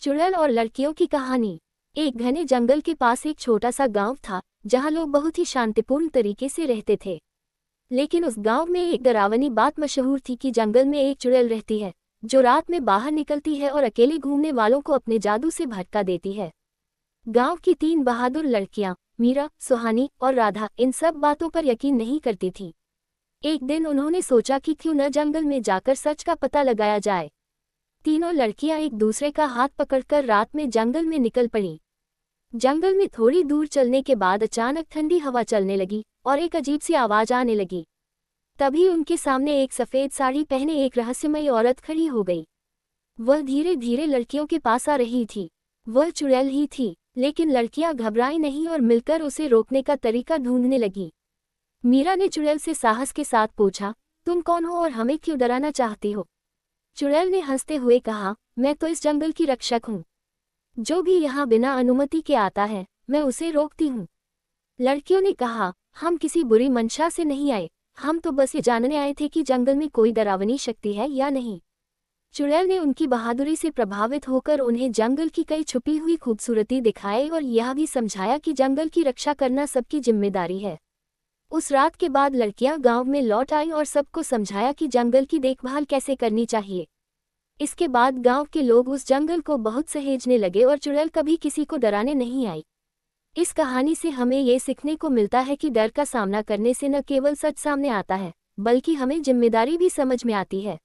चुड़ैल और लड़कियों की कहानी। एक घने जंगल के पास एक छोटा सा गांव था, जहां लोग बहुत ही शांतिपूर्ण तरीके से रहते थे। लेकिन उस गांव में एक डरावनी बात मशहूर थी कि जंगल में एक चुड़ैल रहती है, जो रात में बाहर निकलती है और अकेले घूमने वालों को अपने जादू से भटका देती है। गांव की 3 बहादुर लड़कियां, मीरा, सुहानी और राधा, इन सब बातों पर यकीन नहीं करती थीं। एक दिन उन्होंने सोचा कि क्यों न जंगल में जाकर सच का पता लगाया जाए। तीनों लड़कियां एक दूसरे का हाथ पकड़कर रात में जंगल में निकल पड़ीं। जंगल में थोड़ी दूर चलने के बाद अचानक ठंडी हवा चलने लगी और एक अजीब सी आवाज आने लगी। तभी उनके सामने एक सफेद साड़ी पहने एक रहस्यमयी औरत खड़ी हो गई। वह धीरे धीरे लड़कियों के पास आ रही थी। वह चुड़ैल ही थी, लेकिन लड़कियां घबराई नहीं और मिलकर उसे रोकने का तरीका ढूंढने लगी। मीरा ने चुड़ैल से साहस के साथ पूछा, तुम कौन हो और हमें क्यों डराना चाहती हो? चुड़ैल ने हंसते हुए कहा, मैं तो इस जंगल की रक्षक हूँ। जो भी यहाँ बिना अनुमति के आता है, मैं उसे रोकती हूँ। लड़कियों ने कहा, हम किसी बुरी मंशा से नहीं आए, हम तो बस ये जानने आए थे कि जंगल में कोई डरावनी शक्ति है या नहीं। चुड़ैल ने उनकी बहादुरी से प्रभावित होकर उन्हें जंगल की कई छुपी हुई खूबसूरती दिखाई और यह भी समझाया कि जंगल की रक्षा करना सबकी जिम्मेदारी है। उस रात के बाद लड़कियां गांव में लौट आईं और सबको समझाया कि जंगल की देखभाल कैसे करनी चाहिए। इसके बाद गांव के लोग उस जंगल को बहुत सहेजने लगे और चुड़ैल कभी किसी को डराने नहीं आई। इस कहानी से हमें ये सीखने को मिलता है कि डर का सामना करने से न केवल सच सामने आता है, बल्कि हमें जिम्मेदारी भी समझ में आती है।